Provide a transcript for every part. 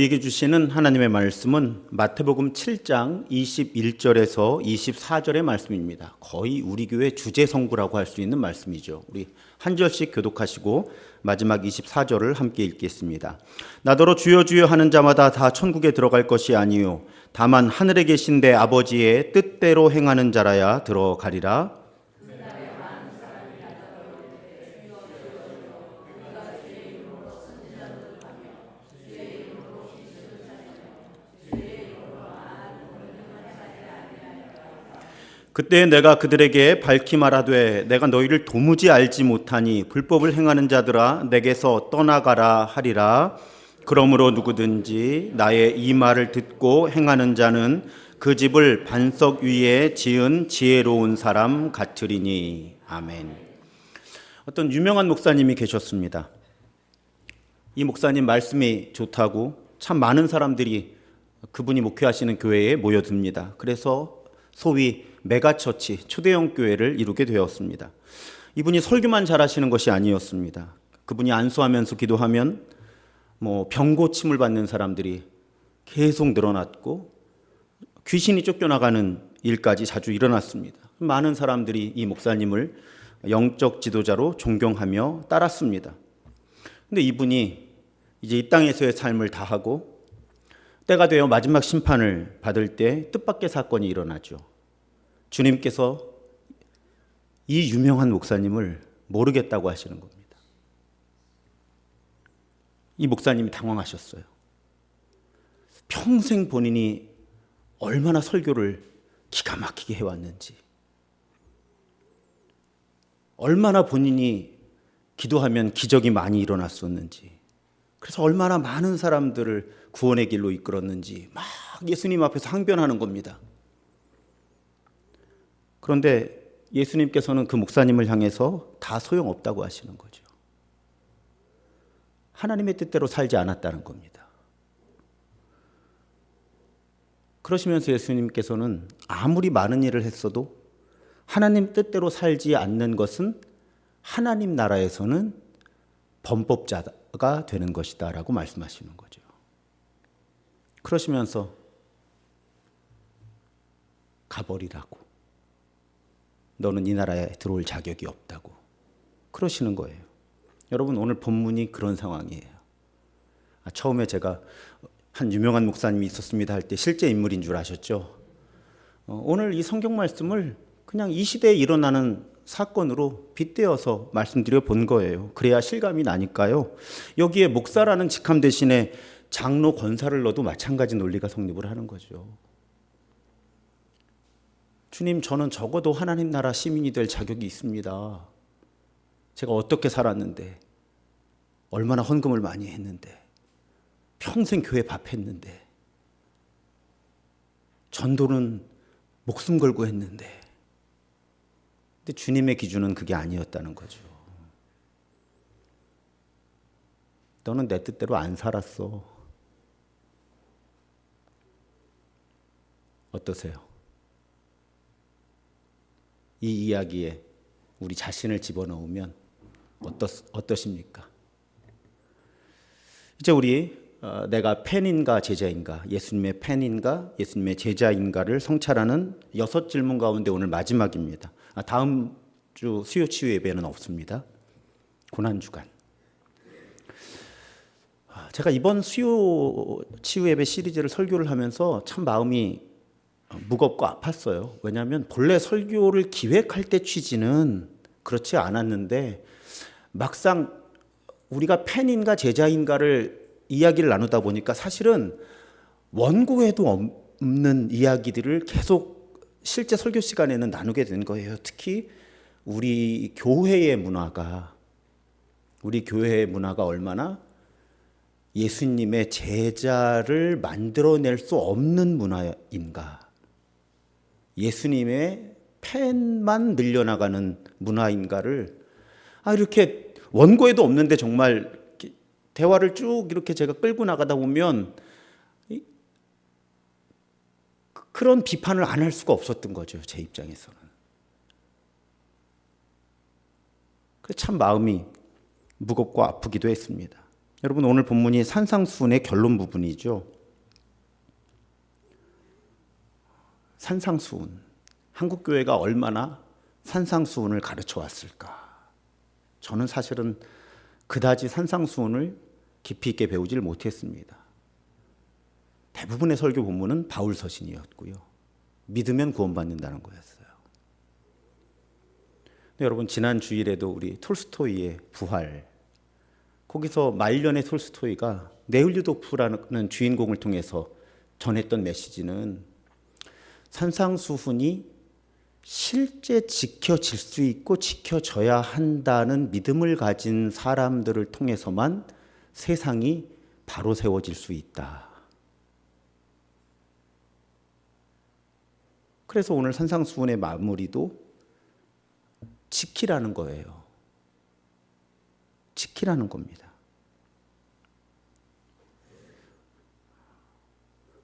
우리에게 주시는 하나님의 말씀은 마태복음 7장 21절에서 24절의 말씀입니다. 거의 우리 교회 주제 성구라고 할 수 있는 말씀이죠. 우리 한 절씩 교독하시고 마지막 24절을 함께 읽겠습니다. 나더러 주여 주여 하는 자마다 다 천국에 들어갈 것이 아니요 다만 하늘에 계신 내 아버지의 뜻대로 행하는 자라야 들어가리라. 그때 내가 그들에게 밝히 말하되 내가 너희를 도무지 알지 못하니 불법을 행하는 자들아 내게서 떠나가라 하리라. 그러므로 누구든지 나의 이 말을 듣고 행하는 자는 그 집을 반석 위에 지은 지혜로운 사람 같으리니. 아멘. 어떤 유명한 목사님이 계셨습니다. 이 목사님 말씀이 좋다고 참 많은 사람들이 그분이 목회하시는 교회에 모여듭니다. 그래서 소위 메가처치, 초대형 교회를 이루게 되었습니다. 이분이 설교만 잘하시는 것이 아니었습니다. 그분이 안수하면서 기도하면 병 고침을 받는 사람들이 계속 늘어났고 귀신이 쫓겨나가는 일까지 자주 일어났습니다. 많은 사람들이 이 목사님을 영적 지도자로 존경하며 따랐습니다. 근데 이분이 이제 이 땅에서의 삶을 다하고 때가 되어 마지막 심판을 받을 때 뜻밖의 사건이 일어나죠. 주님께서 이 유명한 목사님을 모르겠다고 하시는 겁니다. 이 목사님이 당황하셨어요. 평생 본인이 얼마나 설교를 기가 막히게 해왔는지, 얼마나 본인이 기도하면 기적이 많이 일어났었는지, 그래서 얼마나 많은 사람들을 구원의 길로 이끌었는지 막 예수님 앞에서 항변하는 겁니다. 그런데 예수님께서는 그 목사님을 향해서 다 소용없다고 하시는 거죠. 하나님의 뜻대로 살지 않았다는 겁니다. 그러시면서 예수님께서는 아무리 많은 일을 했어도 하나님 뜻대로 살지 않는 것은 하나님 나라에서는 범법자가 되는 것이다 라고 말씀하시는 거죠. 그러시면서 가버리라고, 너는 이 나라에 들어올 자격이 없다고 그러시는 거예요. 여러분, 오늘 본문이 그런 상황이에요. 처음에 제가 한 유명한 목사님이 있었습니다 할 때 실제 인물인 줄 아셨죠? 오늘 이 성경 말씀을 그냥 이 시대에 일어나는 사건으로 빗대어서 말씀드려 본 거예요. 그래야 실감이 나니까요. 여기에 목사라는 직함 대신에 장로 권사를 넣어도 마찬가지 논리가 성립을 하는 거죠. 주님, 저는 적어도 하나님 나라 시민이 될 자격이 있습니다. 제가 어떻게 살았는데, 얼마나 헌금을 많이 했는데, 평생 교회 밥했는데, 전도는 목숨 걸고 했는데. 근데 주님의 기준은 그게 아니었다는 거죠. 너는 내 뜻대로 안 살았어. 어떠세요? 이 이야기에 우리 자신을 집어넣으면 어떠십니까? 이제 우리 내가 팬인가 제자인가, 예수님의 팬인가 예수님의 제자인가를 성찰하는 6질문 가운데 오늘 마지막입니다. 다음 주 수요 치유 예배는 없습니다. 고난주간. 제가 이번 수요 치유 예배 시리즈를 설교를 하면서 참 마음이 무겁고 아팠어요. 왜냐하면 본래 설교를 기획할 때 취지는 그렇지 않았는데 막상 우리가 팬인가 제자인가를 이야기를 나누다 보니까 사실은 원고에도 없는 이야기들을 계속 실제 설교 시간에는 나누게 된 거예요. 특히 우리 교회의 문화가 얼마나 예수님의 제자를 만들어낼 수 없는 문화인가, 예수님의 팬만 늘려나가는 문화인가를 이렇게 원고에도 없는데 정말 대화를 쭉 이렇게 제가 끌고 나가다 보면 그런 비판을 안 할 수가 없었던 거죠. 제 입장에서는. 참 마음이 무겁고 아프기도 했습니다. 여러분, 오늘 본문이 산상수훈의 결론 부분이죠. 산상수훈. 한국교회가 얼마나 산상수훈을 가르쳐 왔을까? 저는 사실은 그다지 산상수훈을 깊이 있게 배우질 못했습니다. 대부분의 설교 본문은 바울 서신이었고요. 믿으면 구원받는다는 거였어요. 근데 여러분, 지난 주일에도 우리 톨스토이의 부활, 거기서 말년의 톨스토이가 네울리도프라는 주인공을 통해서 전했던 메시지는 산상수훈이 실제 지켜질 수 있고 지켜져야 한다는 믿음을 가진 사람들을 통해서만 세상이 바로 세워질 수 있다. 그래서 오늘 산상수훈의 마무리도 지키라는 거예요. 지키라는 겁니다.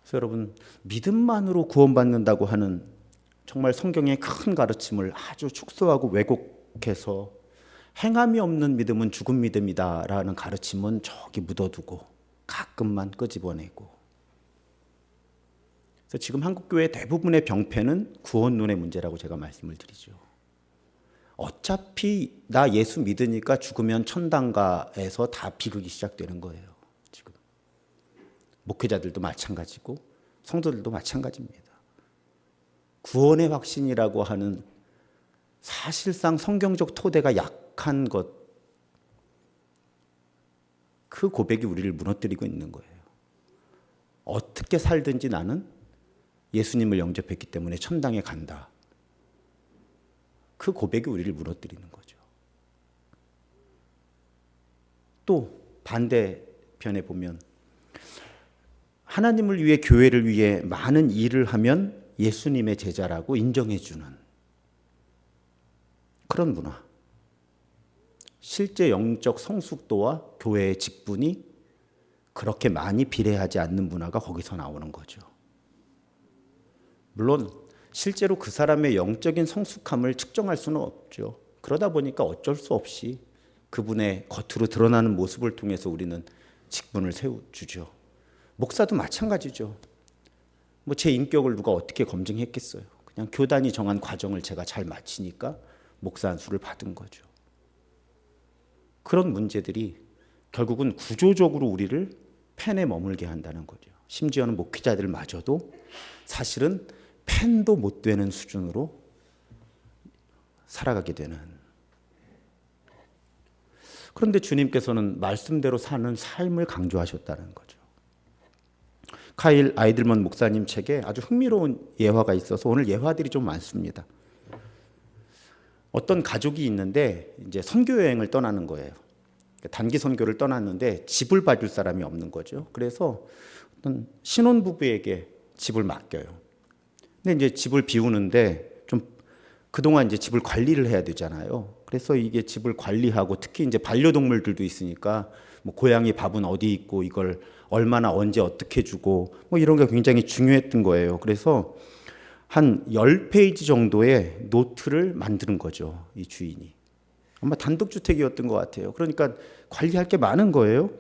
그래서 여러분, 믿음만으로 구원받는다고 하는 정말 성경의 큰 가르침을 아주 축소하고 왜곡해서 행함이 없는 믿음은 죽은 믿음이다라는 가르침은 저기 묻어두고 가끔만 끄집어내고. 그래서 지금 한국교회 대부분의 병폐는 구원론의 문제라고 제가 말씀을 드리죠. 어차피 나 예수 믿으니까 죽으면 천당가에서 다 비극이 시작되는 거예요. 지금 목회자들도 마찬가지고 성도들도 마찬가지입니다. 구원의 확신이라고 하는 사실상 성경적 토대가 약한 것, 그 고백이 우리를 무너뜨리고 있는 거예요. 어떻게 살든지 나는 예수님을 영접했기 때문에 천당에 간다. 그 고백이 우리를 무너뜨리는 거죠. 또 반대편에 보면 하나님을 위해, 교회를 위해 많은 일을 하면 예수님의 제자라고 인정해주는 그런 문화. 실제 영적 성숙도와 교회의 직분이 그렇게 많이 비례하지 않는 문화가 거기서 나오는 거죠. 물론 실제로 그 사람의 영적인 성숙함을 측정할 수는 없죠. 그러다 보니까 어쩔 수 없이 그분의 겉으로 드러나는 모습을 통해서 우리는 직분을 세워주죠. 목사도 마찬가지죠. 뭐 제 인격을 누가 어떻게 검증했겠어요. 그냥 교단이 정한 과정을 제가 잘 마치니까 목사 안수를 받은 거죠. 그런 문제들이 결국은 구조적으로 우리를 펜에 머물게 한다는 거죠. 심지어는 목회자들마저도 사실은 펜도 못 되는 수준으로 살아가게 되는. 그런데 주님께서는 말씀대로 사는 삶을 강조하셨다는 거죠. 카일 아이들먼 목사님 책에 아주 흥미로운 예화가 있어서 오늘 예화들이 좀 많습니다. 어떤 가족이 있는데 이제 선교 여행을 떠나는 거예요. 단기 선교를 떠났는데 집을 봐줄 사람이 없는 거죠. 그래서 어떤 신혼부부에게 집을 맡겨요. 근데 이제 집을 비우는데 좀 그동안 이제 집을 관리를 해야 되잖아요. 그래서 이게 집을 관리하고 특히 이제 반려동물들도 있으니까 뭐 고양이 밥은 어디 있고 이걸 얼마나 언제 어떻게 주고 뭐 이런 게 굉장히 중요했던 거예요. 그래서 한 10페이지 정도의 노트를 만드는 거죠. 이 주인이. 아마 단독주택이었던 것 같아요. 그러니까 관리할 게 많은 거예요.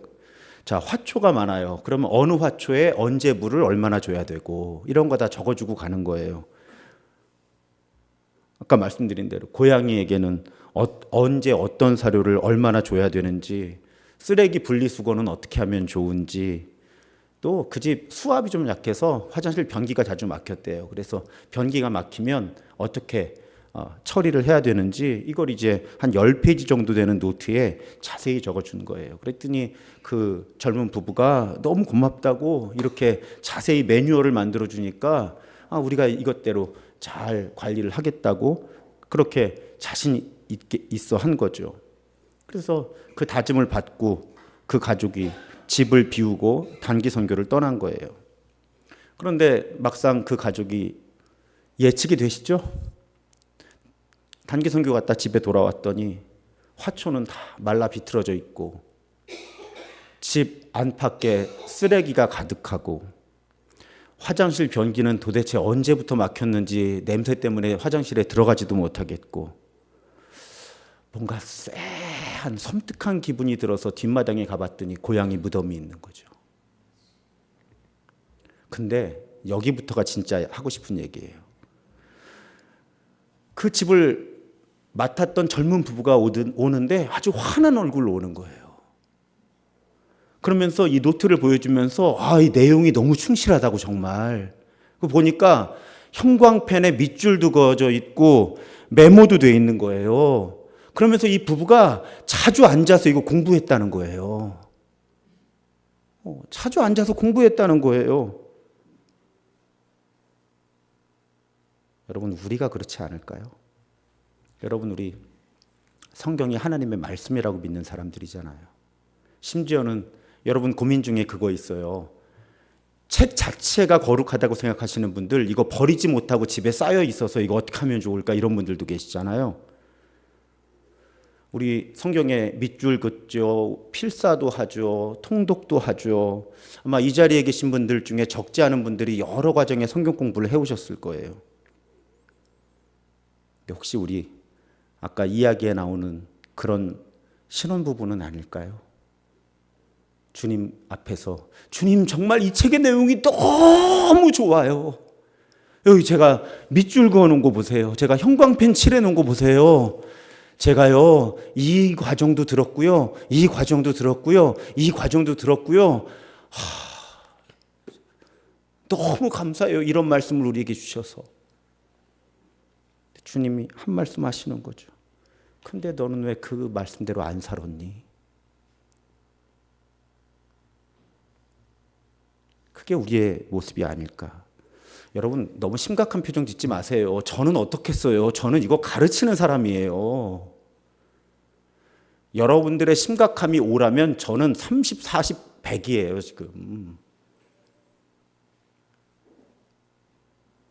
자, 화초가 많아요. 그러면 어느 화초에 언제 물을 얼마나 줘야 되고 이런 거 다 적어주고 가는 거예요. 아까 말씀드린 대로 고양이에게는 언제 어떤 사료를 얼마나 줘야 되는지, 쓰레기 분리수거는 어떻게 하면 좋은지, 또 그 집 수압이 좀 약해서 화장실 변기가 자주 막혔대요. 그래서 변기가 막히면 어떻게 처리를 해야 되는지 이걸 이제 한 10페이지 정도 되는 노트에 자세히 적어준 거예요. 그랬더니 그 젊은 부부가 너무 고맙다고 이렇게 자세히 매뉴얼을 만들어 주니까 우리가 이것대로 잘 관리를 하겠다고 그렇게 자신 있어 한 거죠. 그래서 그 다짐을 받고 그 가족이 집을 비우고 단기 선교를 떠난 거예요. 그런데 막상 그 가족이 예측이 되시죠? 단기 선교 갔다 집에 돌아왔더니 화초는 다 말라 비틀어져 있고 집 안팎에 쓰레기가 가득하고 화장실 변기는 도대체 언제부터 막혔는지 냄새 때문에 화장실에 들어가지도 못하겠고 뭔가 쎄한 섬뜩한 기분이 들어서 뒷마당에 가봤더니 고양이 무덤이 있는 거죠. 근데 여기부터가 진짜 하고 싶은 얘기예요. 그 집을 맡았던 젊은 부부가 오는데 아주 환한 얼굴로 오는 거예요. 그러면서 이 노트를 보여주면서 이 내용이 너무 충실하다고 정말. 보니까 형광펜에 밑줄도 그어져 있고 메모도 돼 있는 거예요. 그러면서 이 부부가 자주 앉아서 이거 공부했다는 거예요. 자주 앉아서 공부했다는 거예요. 여러분, 우리가 그렇지 않을까요? 여러분, 우리 성경이 하나님의 말씀이라고 믿는 사람들이잖아요. 심지어는 여러분 고민 중에 그거 있어요. 책 자체가 거룩하다고 생각하시는 분들, 이거 버리지 못하고 집에 쌓여 있어서 이거 어떻게 하면 좋을까, 이런 분들도 계시잖아요. 우리 성경에 밑줄 긋죠, 필사도 하죠, 통독도 하죠. 아마 이 자리에 계신 분들 중에 적지 않은 분들이 여러 과정의 성경 공부를 해오셨을 거예요. 혹시 우리 아까 이야기에 나오는 그런 신혼부부는 아닐까요? 주님 앞에서, 주님 정말 이 책의 내용이 너무 좋아요. 여기 제가 밑줄 그어놓은 거 보세요. 제가 형광펜 칠해놓은 거 보세요. 제가요 이 과정도 들었고요, 이 과정도 들었고요, 이 과정도 들었고요. 너무 감사해요. 이런 말씀을 우리에게 주셔서. 주님이 한 말씀 하시는 거죠. 근데 너는 왜 그 말씀대로 안 살았니? 그게 우리의 모습이 아닐까. 여러분, 너무 심각한 표정 짓지 마세요. 저는 어떻겠어요? 저는 이거 가르치는 사람이에요. 여러분들의 심각함이 오라면 저는 30, 40, 100이에요 지금.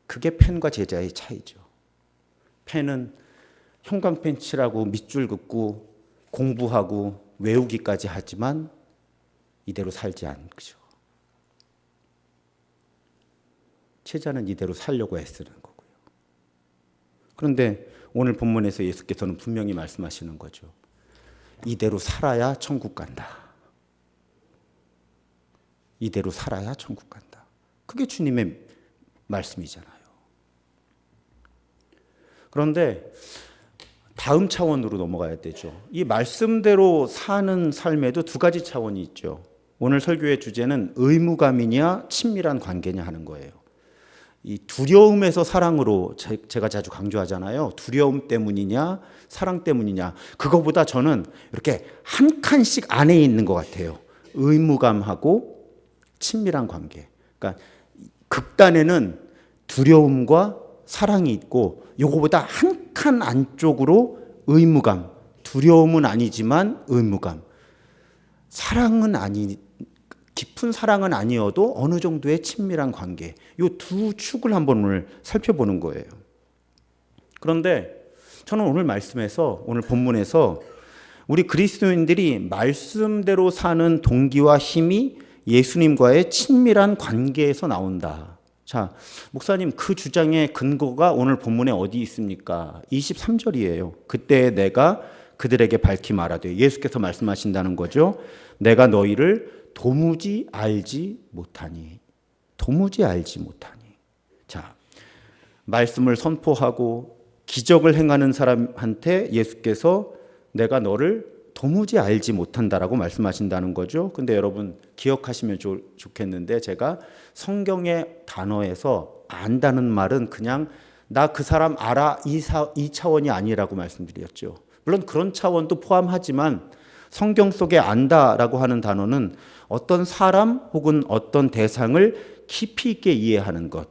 그게 펜과 제자의 차이죠. 펜은 형광펜 칠하고 밑줄 긋고 공부하고 외우기까지 하지만 이대로 살지 않죠. 제자는 이대로 살려고 애쓰는 거고요. 그런데 오늘 본문에서 예수께서는 분명히 말씀하시는 거죠. 이대로 살아야 천국 간다. 이대로 살아야 천국 간다. 그게 주님의 말씀이잖아요. 그런데 다음 차원으로 넘어가야 되죠. 이 말씀대로 사는 삶에도 두 가지 차원이 있죠. 오늘 설교의 주제는 의무감이냐 친밀한 관계냐 하는 거예요. 이 두려움에서 사랑으로 제가 자주 강조하잖아요. 두려움 때문이냐 사랑 때문이냐. 그거보다 저는 이렇게 한 칸씩 안에 있는 것 같아요. 의무감하고 친밀한 관계. 그러니까 극단에는 두려움과 사랑이 있고 요거보다 한 칸 안쪽으로 의무감. 두려움은 아니지만 의무감. 사랑은 깊은 사랑은 아니어도 어느 정도의 친밀한 관계. 이 두 축을 한번 오늘 살펴보는 거예요. 그런데 저는 오늘 말씀에서, 오늘 본문에서 우리 그리스도인들이 말씀대로 사는 동기와 힘이 예수님과의 친밀한 관계에서 나온다. 자, 목사님, 그 주장의 근거가 오늘 본문에 어디 있습니까? 23절이에요. 그때 내가 그들에게 밝히 말하되, 예수께서 말씀하신다는 거죠. 내가 너희를 도무지 알지 못하니. 도무지 알지 못하니. 자, 말씀을 선포하고 기적을 행하는 사람한테 예수께서 내가 너를 도무지 알지 못한다라고 말씀하신다는 거죠. 근데 여러분 기억하시면 좋겠는데, 제가 성경의 단어에서 안다는 말은 그냥 나 그 사람 알아 이 차원이 아니라고 말씀드렸죠. 물론 그런 차원도 포함하지만 성경 속에 안다라고 하는 단어는 어떤 사람 혹은 어떤 대상을 깊이 있게 이해하는 것,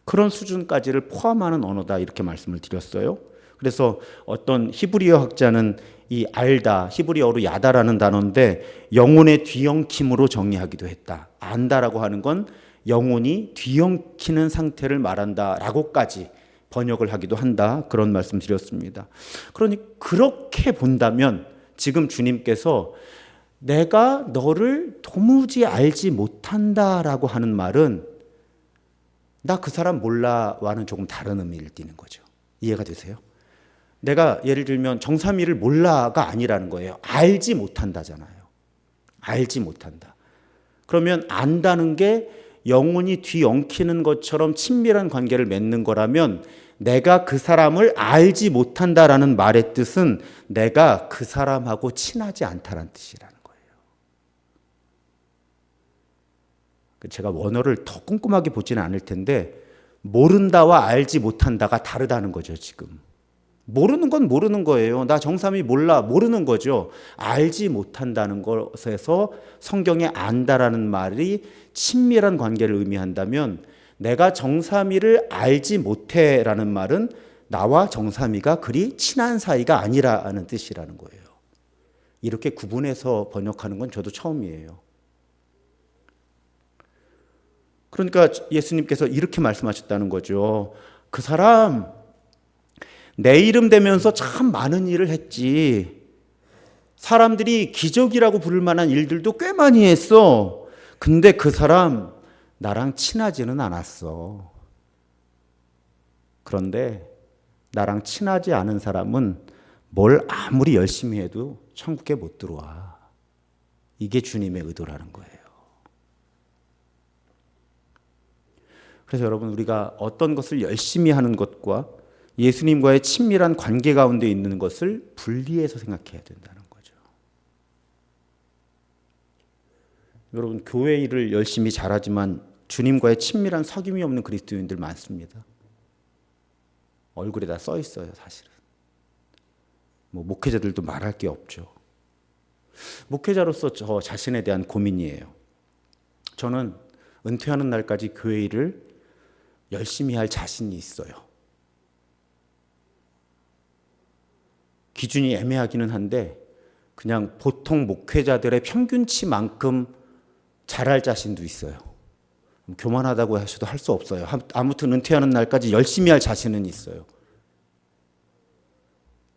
그런 수준까지를 포함하는 언어다, 이렇게 말씀을 드렸어요. 그래서 어떤 히브리어 학자는 이 알다, 히브리어로 야다라는 단어인데 영혼의 뒤엉킴으로 정의하기도 했다. 안다라고 하는 건 영혼이 뒤엉키는 상태를 말한다라고까지 번역을 하기도 한다. 그런 말씀 드렸습니다. 그러니 그렇게 본다면 지금 주님께서 내가 너를 도무지 알지 못한다라고 하는 말은 나 그 사람 몰라와는 조금 다른 의미를 띠는 거죠. 이해가 되세요? 내가 예를 들면 정삼위를 몰라가 아니라는 거예요. 알지 못한다잖아요. 알지 못한다. 그러면 안다는 게 영혼이 뒤엉키는 것처럼 친밀한 관계를 맺는 거라면 내가 그 사람을 알지 못한다라는 말의 뜻은 내가 그 사람하고 친하지 않다라는 뜻이라는 거예요. 제가 원어를 더 꼼꼼하게 보지는 않을 텐데 모른다와 알지 못한다가 다르다는 거죠, 지금. 모르는 건 모르는 거예요. 나 정삼위 몰라. 모르는 거죠. 알지 못한다는 것에서 성경에 안다라는 말이 친밀한 관계를 의미한다면 내가 정삼위를 알지 못해라는 말은 나와 정삼위가 그리 친한 사이가 아니라는 뜻이라는 거예요. 이렇게 구분해서 번역하는 건 저도 처음이에요. 그러니까 예수님께서 이렇게 말씀하셨다는 거죠. 그 사람 내 이름 대면서 참 많은 일을 했지. 사람들이 기적이라고 부를 만한 일들도 꽤 많이 했어. 근데 그 사람 나랑 친하지는 않았어. 그런데 나랑 친하지 않은 사람은 뭘 아무리 열심히 해도 천국에 못 들어와. 이게 주님의 의도라는 거예요. 그래서 여러분, 우리가 어떤 것을 열심히 하는 것과 예수님과의 친밀한 관계 가운데 있는 것을 분리해서 생각해야 된다는 거죠. 여러분, 교회 일을 열심히 잘하지만 주님과의 친밀한 사귐이 없는 그리스도인들 많습니다. 얼굴에 다 써 있어요, 사실은. 목회자들도 말할 게 없죠. 목회자로서 저 자신에 대한 고민이에요. 저는 은퇴하는 날까지 교회 일을 열심히 할 자신이 있어요. 기준이 애매하기는 한데 그냥 보통 목회자들의 평균치만큼 잘할 자신도 있어요. 교만하다고 하셔도 할 수 없어요. 아무튼 은퇴하는 날까지 열심히 할 자신은 있어요.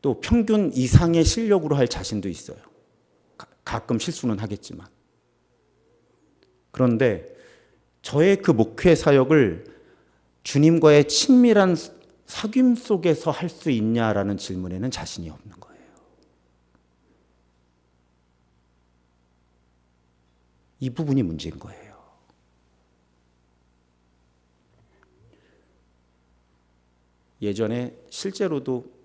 또 평균 이상의 실력으로 할 자신도 있어요. 가끔 실수는 하겠지만. 그런데 저의 그 목회 사역을 주님과의 친밀한 사귐 속에서 할 수 있냐라는 질문에는 자신이 없는 거예요. 이 부분이 문제인 거예요. 예전에 실제로도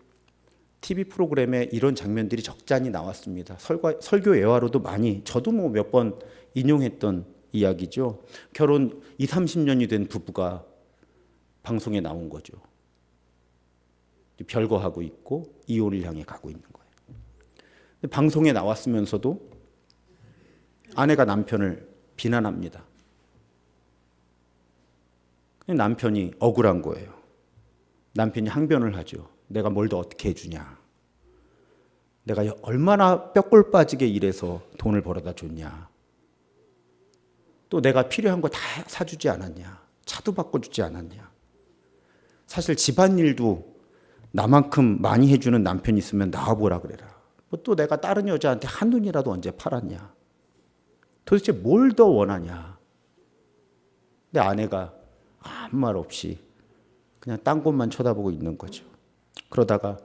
TV 프로그램에 이런 장면들이 적잖이 나왔습니다. 설교 예화로도 많이, 저도 몇 번 인용했던 이야기죠. 결혼 20, 30년이 된 부부가 방송에 나온 거죠. 별거하고 있고 이혼을 향해 가고 있는 거예요. 방송에 나왔으면서도 아내가 남편을 비난합니다. 남편이 억울한 거예요. 남편이 항변을 하죠. 내가 뭘 더 어떻게 해주냐. 내가 얼마나 뼈골 빠지게 일해서 돈을 벌어다 줬냐. 또 내가 필요한 거 다 사주지 않았냐. 차도 바꿔주지 않았냐. 사실 집안일도 나만큼 많이 해주는 남편이 있으면 나와보라 그래라. 또 내가 다른 여자한테 한눈이라도 언제 팔았냐. 도대체 뭘 더 원하냐. 근데 아내가 아무 말 없이 그냥 딴 곳만 쳐다보고 있는 거죠. 그러다가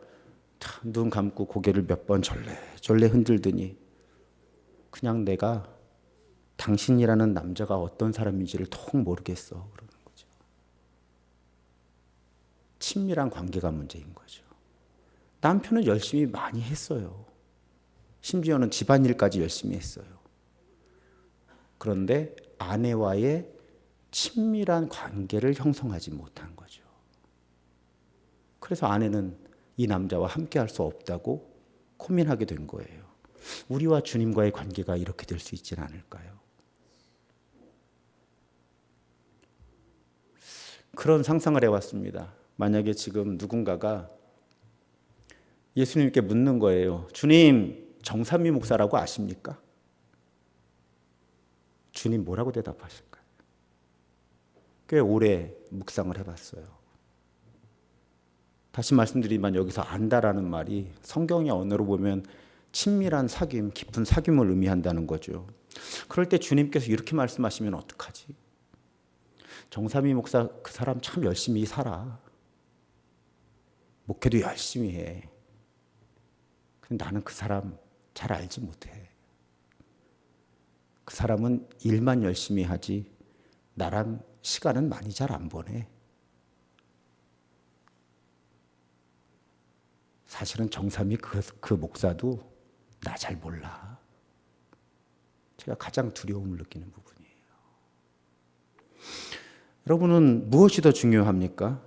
눈 감고 고개를 몇 번 절레절레 흔들더니 그냥 내가 당신이라는 남자가 어떤 사람인지를 통 모르겠어 그러는 거죠. 친밀한 관계가 문제인 거죠. 남편은 열심히 많이 했어요. 심지어는 집안일까지 열심히 했어요. 그런데 아내와의 친밀한 관계를 형성하지 못한 거죠. 그래서 아내는 이 남자와 함께 할 수 없다고 고민하게 된 거예요. 우리와 주님과의 관계가 이렇게 될 수 있지는 않을까요? 그런 상상을 해왔습니다. 만약에 지금 누군가가 예수님께 묻는 거예요. 주님, 정삼위 목사라고 아십니까? 주님 뭐라고 대답하실까요? 꽤 오래 묵상을 해봤어요. 다시 말씀드리면 여기서 안다라는 말이 성경의 언어로 보면 친밀한 사귐, 깊은 사귐을 의미한다는 거죠. 그럴 때 주님께서 이렇게 말씀하시면 어떡하지? 정삼위 목사 그 사람 참 열심히 살아. 목회도 열심히 해. 근데 나는 그 사람 잘 알지 못해. 그 사람은 일만 열심히 하지 나랑 시간은 많이 잘 안 보내. 사실은 정삼이 그 목사도 나 잘 몰라. 제가 가장 두려움을 느끼는 부분이에요. 여러분은 무엇이 더 중요합니까?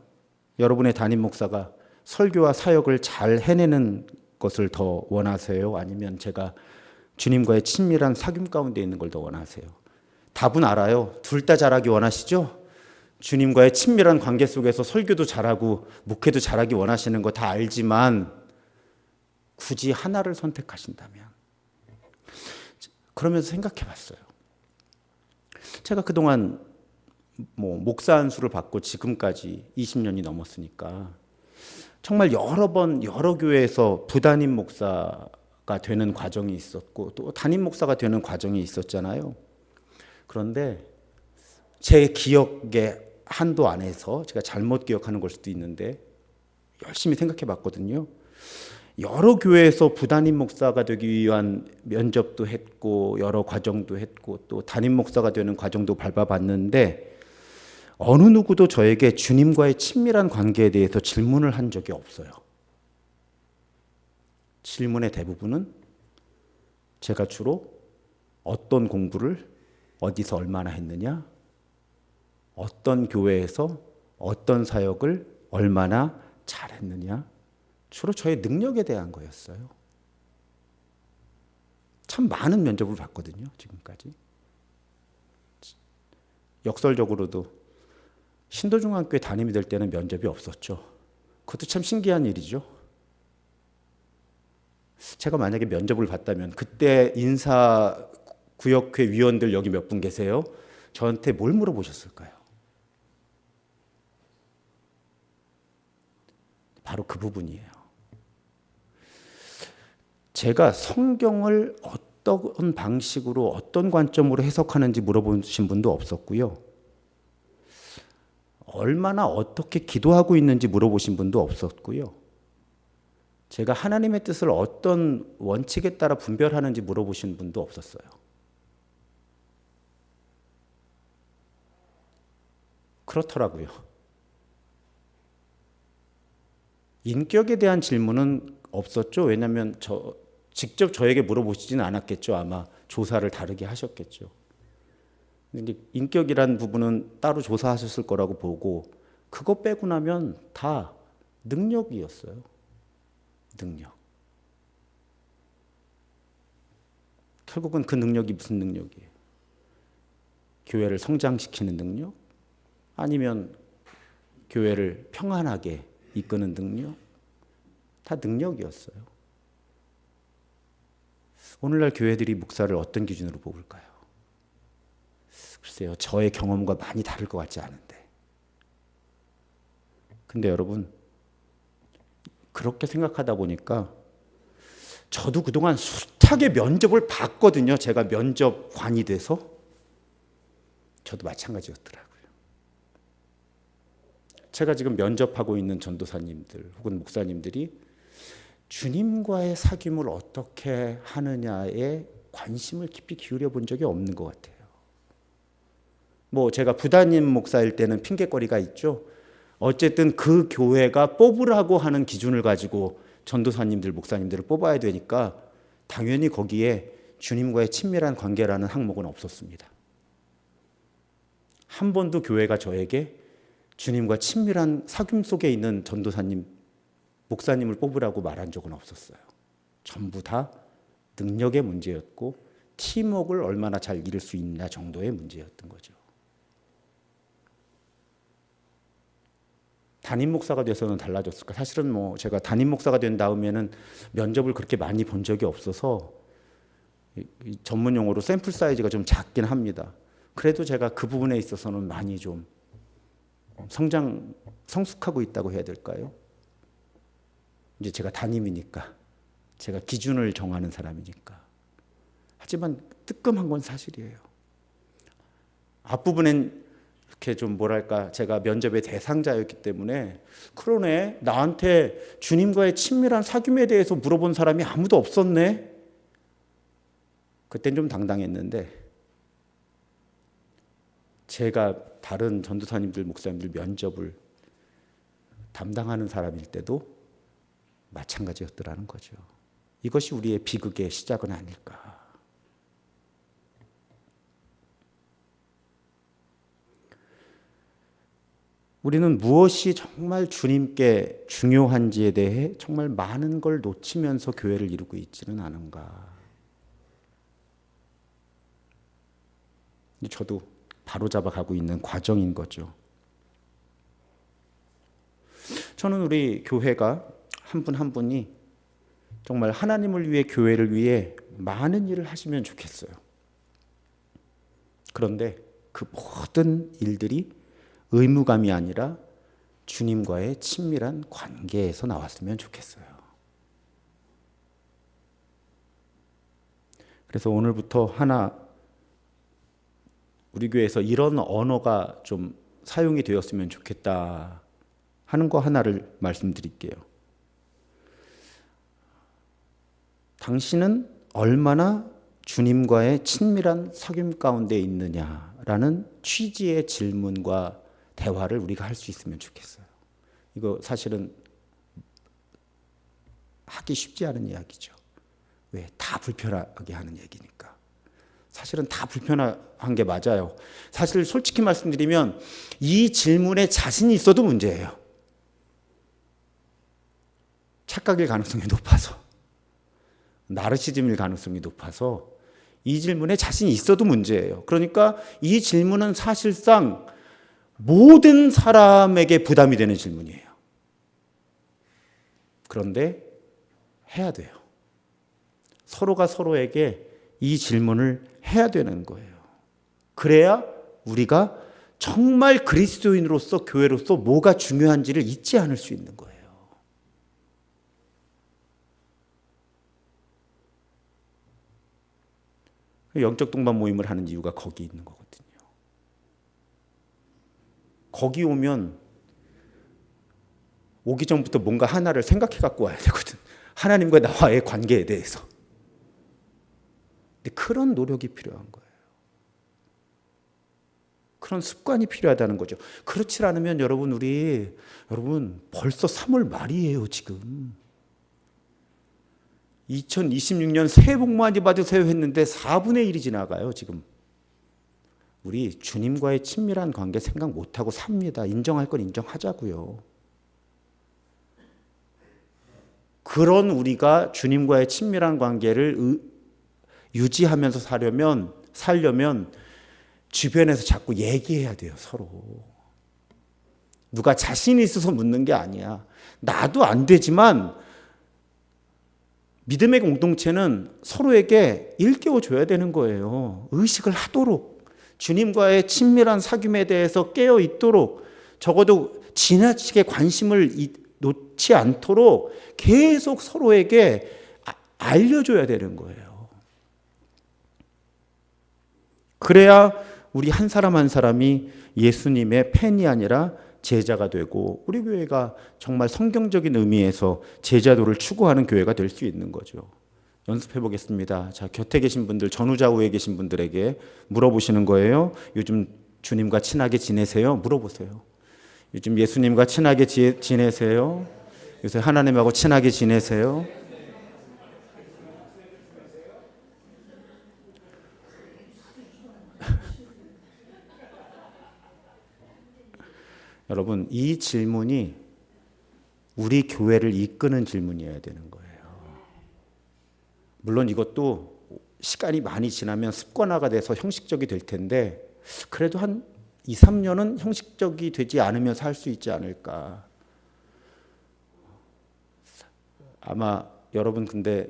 여러분의 담임 목사가 설교와 사역을 잘 해내는 것을 더 원하세요? 아니면 제가 주님과의 친밀한 사귐 가운데 있는 걸 더 원하세요? 답은 알아요. 둘 다 잘하기 원하시죠? 주님과의 친밀한 관계 속에서 설교도 잘하고 목회도 잘하기 원하시는 거 다 알지만 굳이 하나를 선택하신다면, 그러면서 생각해 봤어요. 제가 그동안 목사 안수를 받고 지금까지 20년이 넘었으니까 정말 여러 번 여러 교회에서 부담임 목사가 되는 과정이 있었고 또 담임 목사가 되는 과정이 있었잖아요. 그런데 제 기억의 한도 안에서 제가 잘못 기억하는 걸 수도 있는데 열심히 생각해 봤거든요. 여러 교회에서 부담임 목사가 되기 위한 면접도 했고 여러 과정도 했고 또 담임 목사가 되는 과정도 밟아봤는데 어느 누구도 저에게 주님과의 친밀한 관계에 대해서 질문을 한 적이 없어요. 질문의 대부분은 제가 주로 어떤 공부를 어디서 얼마나 했느냐, 어떤 교회에서 어떤 사역을 얼마나 잘했느냐, 주로 저의 능력에 대한 거였어요. 참 많은 면접을 봤거든요, 지금까지. 역설적으로도 신도중학교에 담임이 될 때는 면접이 없었죠. 그것도 참 신기한 일이죠. 제가 만약에 면접을 봤다면 그때 인사구역회 위원들 여기 몇 분 계세요? 저한테 뭘 물어보셨을까요? 바로 그 부분이에요. 제가 성경을 어떤 방식으로 어떤 관점으로 해석하는지 물어보신 분도 없었고요. 얼마나 어떻게 기도하고 있는지 물어보신 분도 없었고요. 제가 하나님의 뜻을 어떤 원칙에 따라 분별하는지 물어보신 분도 없었어요. 그렇더라고요. 인격에 대한 질문은 없었죠. 왜냐하면 직접 저에게 물어보시지는 않았겠죠. 아마 조사를 다르게 하셨겠죠. 근데 인격이란 부분은 따로 조사하셨을 거라고 보고 그거 빼고 나면 다 능력이었어요. 능력. 결국은 그 능력이 무슨 능력이에요? 교회를 성장시키는 능력? 아니면 교회를 평안하게 이끄는 능력? 다 능력이었어요. 오늘날 교회들이 목사를 어떤 기준으로 뽑을까요? 글쎄요, 저의 경험과 많이 다를 것 같지 않은데. 근데 여러분, 그렇게 생각하다 보니까 저도 그동안 숱하게 면접을 봤거든요. 제가 면접관이 돼서. 저도 마찬가지였더라고요. 제가 지금 면접하고 있는 전도사님들 혹은 목사님들이 주님과의 사귐을 어떻게 하느냐에 관심을 깊이 기울여 본 적이 없는 것 같아요. 제가 부담임 목사일 때는 핑계거리가 있죠. 어쨌든 그 교회가 뽑으라고 하는 기준을 가지고 전도사님들, 목사님들을 뽑아야 되니까 당연히 거기에 주님과의 친밀한 관계라는 항목은 없었습니다. 한 번도 교회가 저에게 주님과 친밀한 사귐 속에 있는 전도사님, 목사님을 뽑으라고 말한 적은 없었어요. 전부 다 능력의 문제였고 팀워크를 얼마나 잘 이룰 수 있냐 정도의 문제였던 거죠. 담임 목사가 돼서는 달라졌을까? 사실은 제가 담임 목사가 된 다음에는 면접을 그렇게 많이 본 적이 없어서 전문 용어로 샘플 사이즈가 좀 작긴 합니다. 그래도 제가 그 부분에 있어서는 많이 좀 성숙하고 있다고 해야 될까요? 이제 제가 담임이니까, 제가 기준을 정하는 사람이니까. 하지만 뜨끔한 건 사실이에요. 앞부분엔 이렇게 좀 뭐랄까 제가 면접의 대상자였기 때문에 그러네 나한테 주님과의 친밀한 사귐에 대해서 물어본 사람이 아무도 없었네. 그땐 좀 당당했는데 제가 다른 전도사님들 목사님들 면접을 담당하는 사람일 때도 마찬가지였더라는 거죠. 이것이 우리의 비극의 시작은 아닐까. 우리는 무엇이 정말 주님께 중요한지에 대해 정말 많은 걸 놓치면서 교회를 이루고 있지는 않은가. 저도 바로잡아 가고 있는 과정인 거죠. 저는 우리 교회가 한 분 한 분이 정말 하나님을 위해 교회를 위해 많은 일을 하시면 좋겠어요. 그런데 그 모든 일들이 의무감이 아니라 주님과의 친밀한 관계에서 나왔으면 좋겠어요. 그래서 오늘부터 하나 우리 교회에서 이런 언어가 좀 사용이 되었으면 좋겠다 하는 거 하나를 말씀드릴게요. 당신은 얼마나 주님과의 친밀한 사귐 가운데 있느냐라는 취지의 질문과 대화를 우리가 할 수 있으면 좋겠어요. 이거 사실은 하기 쉽지 않은 이야기죠. 왜? 다 불편하게 하는 얘기니까. 사실은 다 불편한 게 맞아요. 사실 솔직히 말씀드리면 이 질문에 자신이 있어도 문제예요. 착각일 가능성이 높아서, 나르시즘일 가능성이 높아서 이 질문에 자신이 있어도 문제예요. 그러니까 이 질문은 사실상 모든 사람에게 부담이 되는 질문이에요. 그런데 해야 돼요. 서로가 서로에게 이 질문을 해야 되는 거예요. 그래야 우리가 정말 그리스도인으로서 교회로서 뭐가 중요한지를 잊지 않을 수 있는 거예요. 영적 동반 모임을 하는 이유가 거기 있는 거거든요. 거기 오면 오기 전부터 뭔가 하나를 생각해 갖고 와야 되거든. 하나님과 나와의 관계에 대해서. 근데 그런 노력이 필요한 거예요. 그런 습관이 필요하다는 거죠. 그렇지 않으면 여러분 벌써 3월 말이에요, 지금. 2026년 새해 복 많이 받으세요 했는데 4분의 1이 지나가요, 지금. 우리 주님과의 친밀한 관계 생각 못하고 삽니다. 인정할 건 인정하자고요. 그런 우리가 주님과의 친밀한 관계를 유지하면서 살려면 주변에서 자꾸 얘기해야 돼요, 서로. 누가 자신이 있어서 묻는 게 아니야. 나도 안 되지만 믿음의 공동체는 서로에게 일깨워줘야 되는 거예요. 의식을 하도록, 주님과의 친밀한 사귐에 대해서 깨어 있도록, 적어도 지나치게 관심을 놓지 않도록 계속 서로에게 알려줘야 되는 거예요. 그래야 우리 한 사람 한 사람이 예수님의 팬이 아니라 제자가 되고 우리 교회가 정말 성경적인 의미에서 제자도를 추구하는 교회가 될 수 있는 거죠. 연습해 보겠습니다. 자, 곁에 계신 분들, 전후좌우에 계신 분들에게 물어보시는 거예요. 요즘 주님과 친하게 지내세요? 물어보세요. 요즘 예수님과 친하게 지내세요? 요새 하나님하고 친하게 지내세요? 여러분, 이 질문이 우리 교회를 이끄는 질문이어야 되는 거예요. 물론 이것도 시간이 많이 지나면 습관화가 돼서 형식적이 될 텐데 그래도 한 2, 3년은 형식적이 되지 않으면서 할 수 있지 않을까. 아마 여러분 근데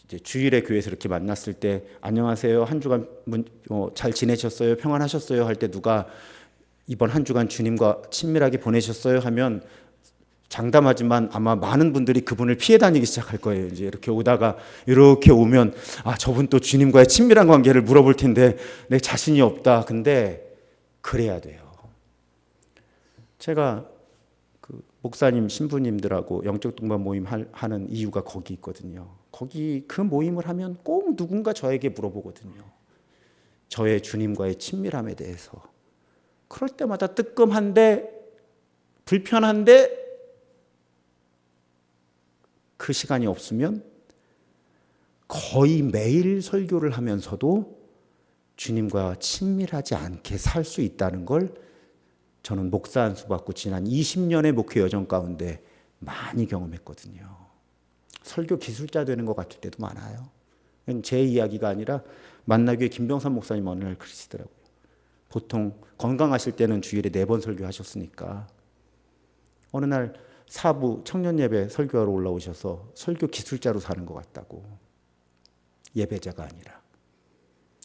이제 주일에 교회에서 이렇게 만났을 때 안녕하세요, 한 주간 잘 지내셨어요? 평안하셨어요? 할 때 누가 이번 한 주간 주님과 친밀하게 보내셨어요? 하면 장담하지만 아마 많은 분들이 그분을 피해 다니기 시작할 거예요. 이제 이렇게 오다가 이렇게 오면 저분 또 주님과의 친밀한 관계를 물어볼 텐데 내 자신이 없다. 근데 그래야 돼요. 제가 그 목사님 신부님들하고 영적 동반 모임 하는 이유가 거기 있거든요. 거기 그 모임을 하면 꼭 누군가 저에게 물어보거든요. 저의 주님과의 친밀함에 대해서. 그럴 때마다 뜨끔한데 불편한데 그 시간이 없으면 거의 매일 설교를 하면서도 주님과 친밀하지 않게 살 수 있다는 걸 저는 목사 안수 받고 지난 20년의 목회 여정 가운데 많이 경험했거든요. 설교 기술자 되는 것 같을 때도 많아요. 제 이야기가 아니라 만나교회 김병삼 목사님 어느 날 그러시더라고요. 보통 건강하실 때는 주일에 4번 설교하셨으니까 어느 날 사부 청년 예배 설교하러 올라오셔서 설교 기술자로 사는 것 같다고. 예배자가 아니라.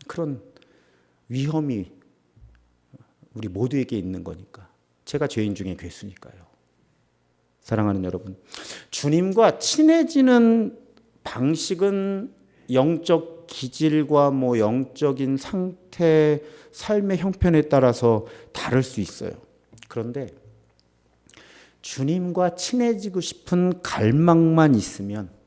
그런 위험이 우리 모두에게 있는 거니까. 제가 죄인 중에 괴수니까요. 사랑하는 여러분, 주님과 친해지는 방식은 영적 기질과 영적인 상태, 삶의 형편에 따라서 다를 수 있어요. 그런데 주님과 친해지고 싶은 갈망만 있으면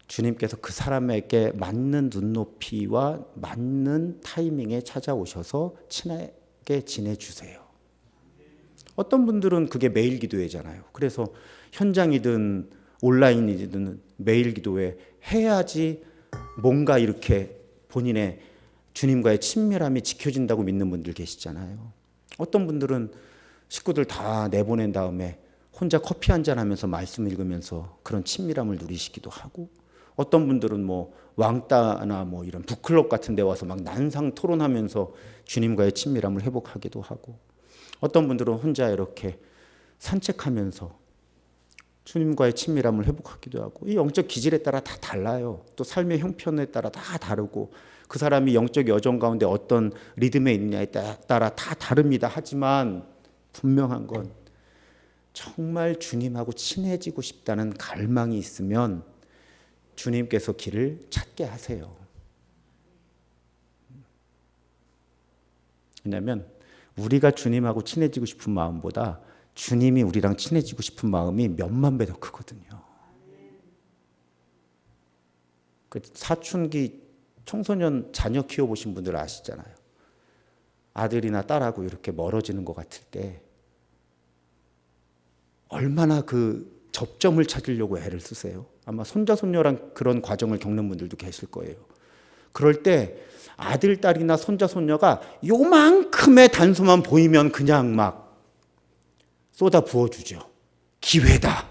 주님께서 그 사람에게 맞는 눈높이와 맞는 타이밍에 찾아오셔서 친하게 지내주세요. 어떤 분들은 그게 매일 기도회잖아요. 그래서 현장이든 온라인이든 매일 기도회 해야지 뭔가 이렇게 본인의 주님과의 친밀함이 지켜진다고 믿는 분들 계시잖아요. 어떤 분들은 식구들 다 내보낸 다음에 혼자 커피 한잔 하면서 말씀 읽으면서 그런 친밀함을 누리시기도 하고, 어떤 분들은 왕따나 이런 북클럽 같은 데 와서 막 난상 토론하면서 주님과의 친밀함을 회복하기도 하고, 어떤 분들은 혼자 이렇게 산책하면서 주님과의 친밀함을 회복하기도 하고, 이 영적 기질에 따라 다 달라요. 또 삶의 형편에 따라 다 다르고, 그 사람이 영적 여정 가운데 어떤 리듬에 있느냐에 따라 다 다릅니다. 하지만 분명한 건 정말 주님하고 친해지고 싶다는 갈망이 있으면 주님께서 길을 찾게 하세요. 왜냐하면 우리가 주님하고 친해지고 싶은 마음보다 주님이 우리랑 친해지고 싶은 마음이 몇만 배 더 크거든요. 그 사춘기 청소년 자녀 키워보신 분들 아시잖아요. 아들이나 딸하고 이렇게 멀어지는 것 같을 때 얼마나 그 접점을 찾으려고 애를 쓰세요. 아마 손자 손녀랑 그런 과정을 겪는 분들도 계실 거예요. 그럴 때 아들, 딸이나 손자, 손녀가 요만큼의 단서만 보이면 그냥 막 쏟아 부어주죠. 기회다.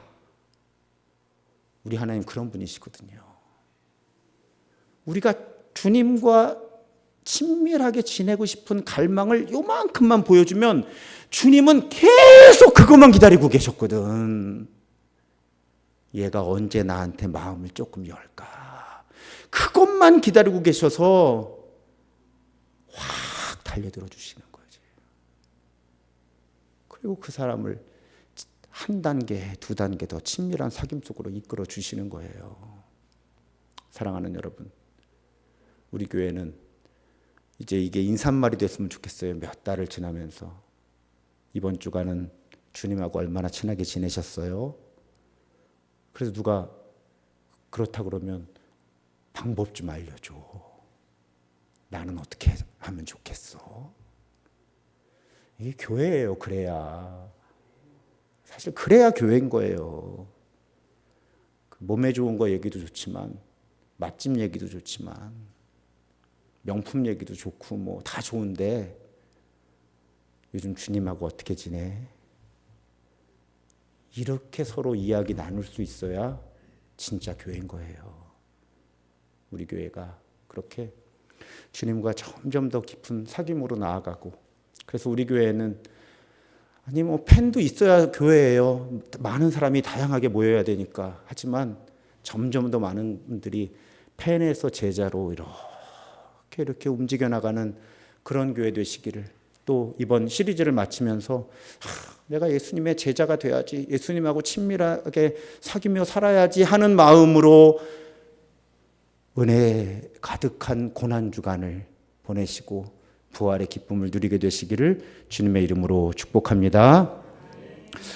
우리 하나님 그런 분이시거든요. 우리가 주님과 친밀하게 지내고 싶은 갈망을 요만큼만 보여주면 주님은 계속 그것만 기다리고 계셨거든. 얘가 언제 나한테 마음을 조금 열까? 그것만 기다리고 계셔서 확 달려들어 주시는 거지. 그리고 그 사람을 한 단계, 두 단계 더 친밀한 사귐 속으로 이끌어 주시는 거예요. 사랑하는 여러분, 우리 교회는 이제 이게 인사말이 됐으면 좋겠어요. 몇 달을 지나면서. 이번 주간은 주님하고 얼마나 친하게 지내셨어요? 그래서 누가 그렇다 그러면 방법 좀 알려줘. 나는 어떻게 하면 좋겠어? 이게 교회예요. 그래야. 사실 그래야 교회인 거예요. 몸에 좋은 거 얘기도 좋지만, 맛집 얘기도 좋지만, 명품 얘기도 좋고 다 좋은데 요즘 주님하고 어떻게 지내? 이렇게 서로 이야기 나눌 수 있어야 진짜 교회인 거예요. 우리 교회가 그렇게 주님과 점점 더 깊은 사귐으로 나아가고, 그래서 우리 교회는 팬도 있어야 교회예요. 많은 사람이 다양하게 모여야 되니까. 하지만 점점 더 많은 분들이 팬에서 제자로 이렇게 움직여 나가는 그런 교회 되시기를, 또 이번 시리즈를 마치면서 내가 예수님의 제자가 돼야지, 예수님하고 친밀하게 사귀며 살아야지 하는 마음으로 은혜 가득한 고난주간을 보내시고 부활의 기쁨을 누리게 되시기를 주님의 이름으로 축복합니다.